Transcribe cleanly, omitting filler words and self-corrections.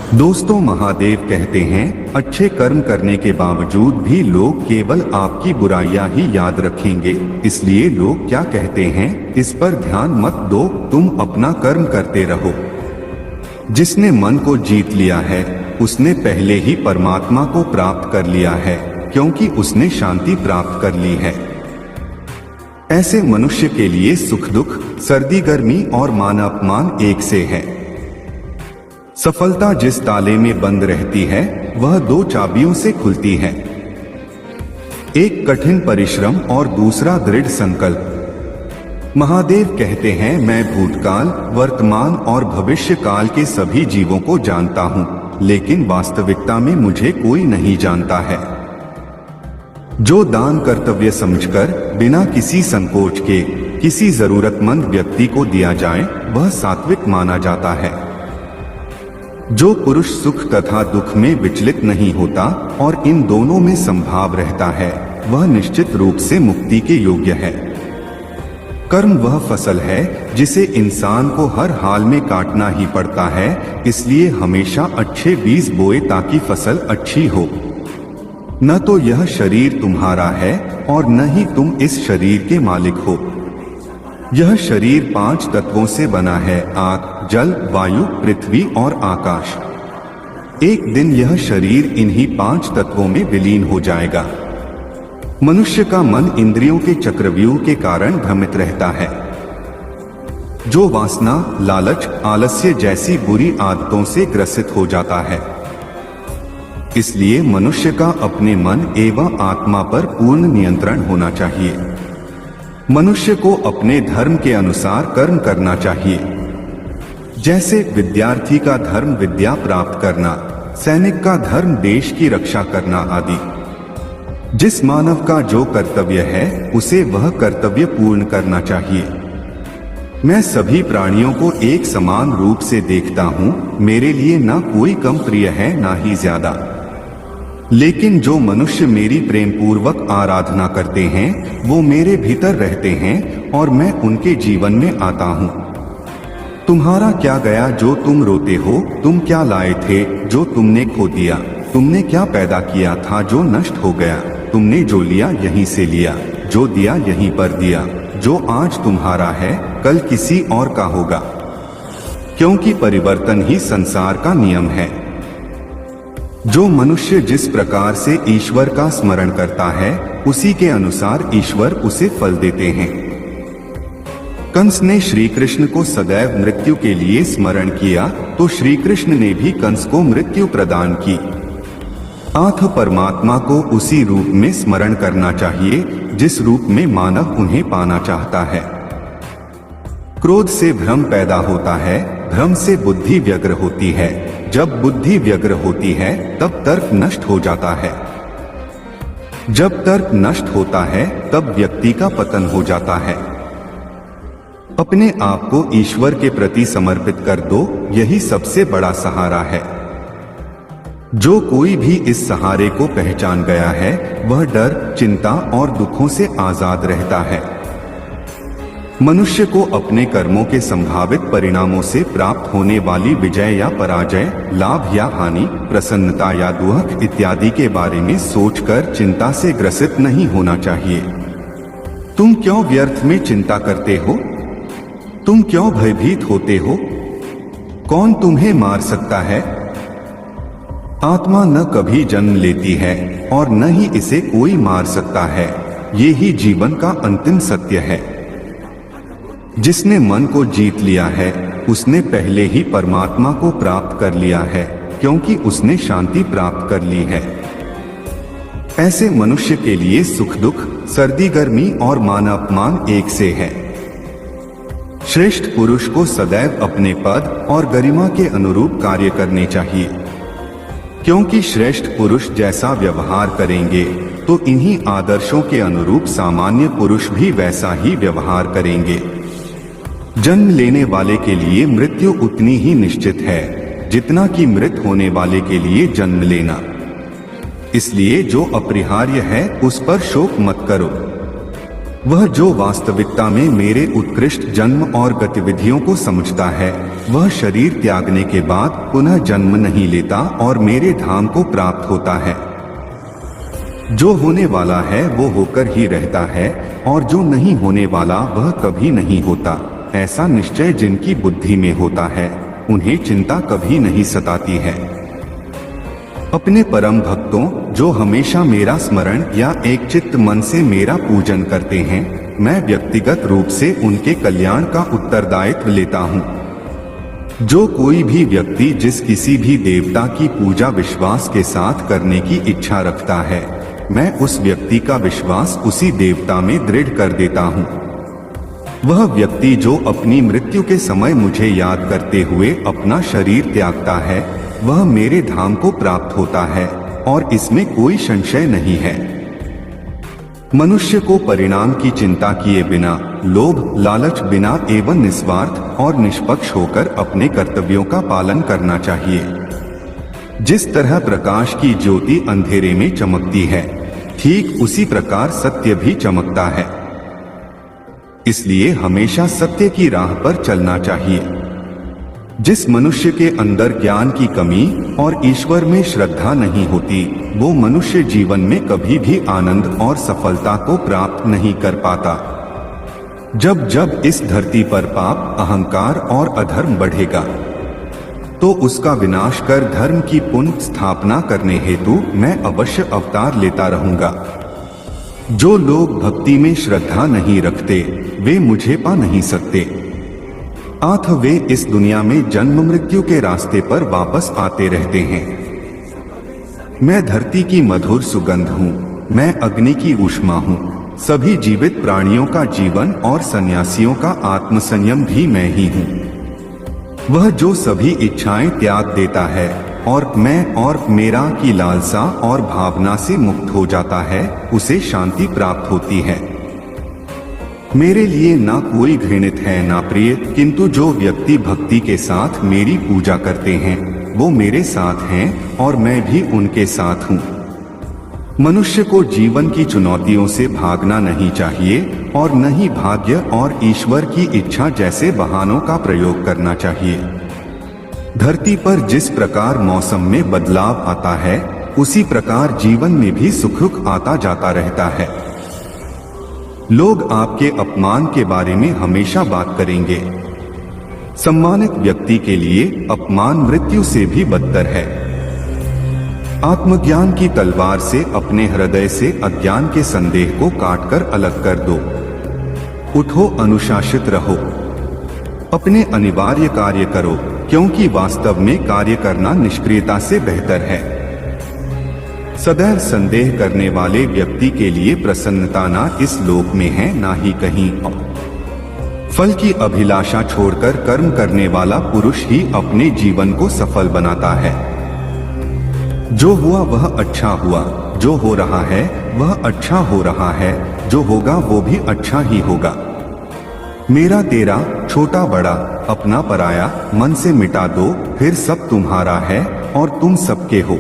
दोस्तों, महादेव कहते हैं अच्छे कर्म करने के बावजूद भी लोग केवल आपकी बुराइयां ही याद रखेंगे। इसलिए लोग क्या कहते हैं इस पर ध्यान मत दो, तुम अपना कर्म करते रहो। जिसने मन को जीत लिया है उसने पहले ही परमात्मा को प्राप्त कर लिया है, क्योंकि उसने शांति प्राप्त कर ली है। ऐसे मनुष्य के लिए सुख दुख, सर्दी गर्मी और मान अपमान एक से है। सफलता जिस ताले में बंद रहती है वह दो चाबियों से खुलती है, एक कठिन परिश्रम और दूसरा दृढ़ संकल्प। महादेव कहते हैं, मैं भूतकाल, वर्तमान और भविष्य काल के सभी जीवों को जानता हूं, लेकिन वास्तविकता में मुझे कोई नहीं जानता है। जो दान कर्तव्य समझकर बिना किसी संकोच के किसी जरूरतमंद व्यक्ति को दिया जाए वह सात्विक माना जाता है। जो पुरुष सुख तथा दुख में विचलित नहीं होता और इन दोनों में संभाव रहता है वह निश्चित रूप से मुक्ति के योग्य है। कर्म वह फसल है जिसे इंसान को हर हाल में काटना ही पड़ता है, इसलिए हमेशा अच्छे बीज बोए ताकि फसल अच्छी हो। न तो यह शरीर तुम्हारा है और न ही तुम इस शरीर के मालिक हो। यह शरीर 5 तत्वों से बना है, आग, जल, वायु, पृथ्वी और आकाश। एक दिन यह शरीर इन्हीं 5 तत्वों में विलीन हो जाएगा। मनुष्य का मन इंद्रियों के चक्रव्यूह के कारण भ्रमित रहता है। जो वासना, लालच, आलस्य जैसी बुरी आदतों से ग्रसित हो जाता है। इसलिए मनुष्य का अपने मन एवं आत्मा पर पूर्ण नियंत्रण होना चाहिए। मनुष्य को अपने धर्म के अनुसार कर्म करना चाहिए, जैसे विद्यार्थी का धर्म विद्या प्राप्त करना, सैनिक का धर्म देश की रक्षा करना आदि। जिस मानव का जो कर्तव्य है उसे वह कर्तव्य पूर्ण करना चाहिए। मैं सभी प्राणियों को एक समान रूप से देखता हूँ, मेरे लिए ना कोई कम प्रिय है ना ही ज्यादा। लेकिन जो मनुष्य मेरी प्रेम पूर्वक आराधना करते हैं वो मेरे भीतर रहते हैं और मैं उनके जीवन में आता हूँ। तुम्हारा क्या गया जो तुम रोते हो, तुम क्या लाए थे जो तुमने खो दिया, तुमने क्या पैदा किया था जो नष्ट हो गया, तुमने जो लिया यहीं से लिया, जो दिया यहीं पर दिया। जो आज तुम्हारा है कल किसी और का होगा, क्योंकि परिवर्तन ही संसार का नियम है। जो मनुष्य जिस प्रकार से ईश्वर का स्मरण करता है उसी के अनुसार ईश्वर उसे फल देते हैं। कंस ने श्री कृष्ण को सदैव मृत्यु के लिए स्मरण किया तो श्री कृष्ण ने भी कंस को मृत्यु प्रदान की। अथ परमात्मा को उसी रूप में स्मरण करना चाहिए जिस रूप में मानव उन्हें पाना चाहता है। क्रोध से भ्रम पैदा होता है, भ्रम से बुद्धि व्यग्र होती है, जब बुद्धि व्यग्र होती है तब तर्क नष्ट हो जाता है, जब तर्क नष्ट होता है तब व्यक्ति का पतन हो जाता है। अपने आप को ईश्वर के प्रति समर्पित कर दो, यही सबसे बड़ा सहारा है। जो कोई भी इस सहारे को पहचान गया है वह डर, चिंता और दुखों से आजाद रहता है। मनुष्य को अपने कर्मों के संभावित परिणामों से प्राप्त होने वाली विजय या पराजय, लाभ या हानि, प्रसन्नता या दुख इत्यादि के बारे में सोचकर चिंता से ग्रसित नहीं होना चाहिए। तुम क्यों व्यर्थ में चिंता करते हो? तुम क्यों भयभीत होते हो? कौन तुम्हें मार सकता है? आत्मा न कभी जन्म लेती है और न ही इसे कोई मार सकता है। ये ही जीवन का अंतिम सत्य है। जिसने मन को जीत लिया है उसने पहले ही परमात्मा को प्राप्त कर लिया है, क्योंकि उसने शांति प्राप्त कर ली है। ऐसे मनुष्य के लिए सुख दुख, सर्दी गर्मी और मान अपमान एक से है। श्रेष्ठ पुरुष को सदैव अपने पद और गरिमा के अनुरूप कार्य करने चाहिए, क्योंकि श्रेष्ठ पुरुष जैसा व्यवहार करेंगे तो इन्हीं आदर्शों के अनुरूप सामान्य पुरुष भी वैसा ही व्यवहार करेंगे। जन्म लेने वाले के लिए मृत्यु उतनी ही निश्चित है जितना कि मृत होने वाले के लिए जन्म लेना। इसलिए जो अपरिहार्य है उस पर शोक मत करो। वह जो वास्तविकता में मेरे उत्कृष्ट जन्म और गतिविधियों को समझता है वह शरीर त्यागने के बाद पुनः जन्म नहीं लेता और मेरे धाम को प्राप्त होता है। जो होने वाला है वो होकर ही रहता है और जो नहीं होने वाला वह कभी नहीं होता। ऐसा निश्चय जिनकी बुद्धि में होता है उन्हें चिंता कभी नहीं सताती है। अपने परम भक्तों जो हमेशा मेरा स्मरण या एक चित्त मन से मेरा पूजन करते हैं, मैं व्यक्तिगत रूप से उनके कल्याण का उत्तरदायित्व लेता हूँ। जो कोई भी व्यक्ति जिस किसी भी देवता की पूजा विश्वास के साथ करने की इच्छा रखता है, मैं उस व्यक्ति का विश्वास उसी देवता में दृढ़ कर देता हूँ। वह व्यक्ति जो अपनी मृत्यु के समय मुझे याद करते हुए अपना शरीर त्यागता है, वह मेरे धाम को प्राप्त होता है और इसमें कोई संशय नहीं है। मनुष्य को परिणाम की चिंता किए बिना, लोभ लालच बिना एवं निस्वार्थ और निष्पक्ष होकर अपने कर्तव्यों का पालन करना चाहिए। जिस तरह प्रकाश की ज्योति अंधेरे में चमकती है, ठीक उसी प्रकार सत्य भी चमकता है। इसलिए हमेशा सत्य की राह पर चलना चाहिए। जिस मनुष्य के अंदर ज्ञान की कमी और ईश्वर में श्रद्धा नहीं होती, वो मनुष्य जीवन में कभी भी आनंद और सफलता को प्राप्त नहीं कर पाता। जब जब इस धरती पर पाप, अहंकार और अधर्म बढ़ेगा, तो उसका विनाश कर धर्म की पुनः स्थापना करने हेतु मैं अवश्य अवतार लेता रहूंगा। जो लोग भक्ति में श्रद्धा नहीं रखते, वे मुझे पा नहीं सकते। आथ वे इस दुनिया में जन्म मृत्यु के रास्ते पर वापस आते रहते हैं। मैं धरती की मधुर सुगंध हूँ, मैं अग्नि की ऊष्मा हूँ। सभी जीवित प्राणियों का जीवन और सन्यासियों का आत्मसंयम भी मैं ही हूँ। वह जो सभी इच्छाएं त्याग देता है और मैं और मेरा की लालसा और भावना से मुक्त हो जाता है, उसे शांति प्राप्त होती है। मेरे लिए ना कोई घृणित है ना प्रिय, किंतु जो व्यक्ति भक्ति के साथ मेरी पूजा करते हैं, वो मेरे साथ हैं और मैं भी उनके साथ हूँ। मनुष्य को जीवन की चुनौतियों से भागना नहीं चाहिए और न ही भाग्य और ईश्वर की इच्छा जैसे बहानों का प्रयोग करना चाहिए। धरती पर जिस प्रकार मौसम में बदलाव आता है, उसी प्रकार जीवन में भी सुख आता जाता रहता है। लोग आपके अपमान के बारे में हमेशा बात करेंगे। सम्मानित व्यक्ति के लिए अपमान मृत्यु से भी बदतर है। आत्मज्ञान की तलवार से अपने हृदय से अज्ञान के संदेह को काटकर अलग कर दो। उठो, अनुशासित रहो, अपने अनिवार्य कार्य करो, क्योंकि वास्तव में कार्य करना निष्क्रियता से बेहतर है। सदैव संदेह करने वाले व्यक्ति के लिए प्रसन्नता ना इस लोक में है ना ही कहीं और। फल की अभिलाषा छोड़कर कर्म करने वाला पुरुष ही अपने जीवन को सफल बनाता है। जो हुआ वह अच्छा हुआ, जो हो रहा है वह अच्छा हो रहा है, जो होगा वो भी अच्छा ही होगा। मेरा तेरा, छोटा बड़ा, अपना पराया मन से मिटा दो, फिर सब तुम्हारा है और तुम सबके हो।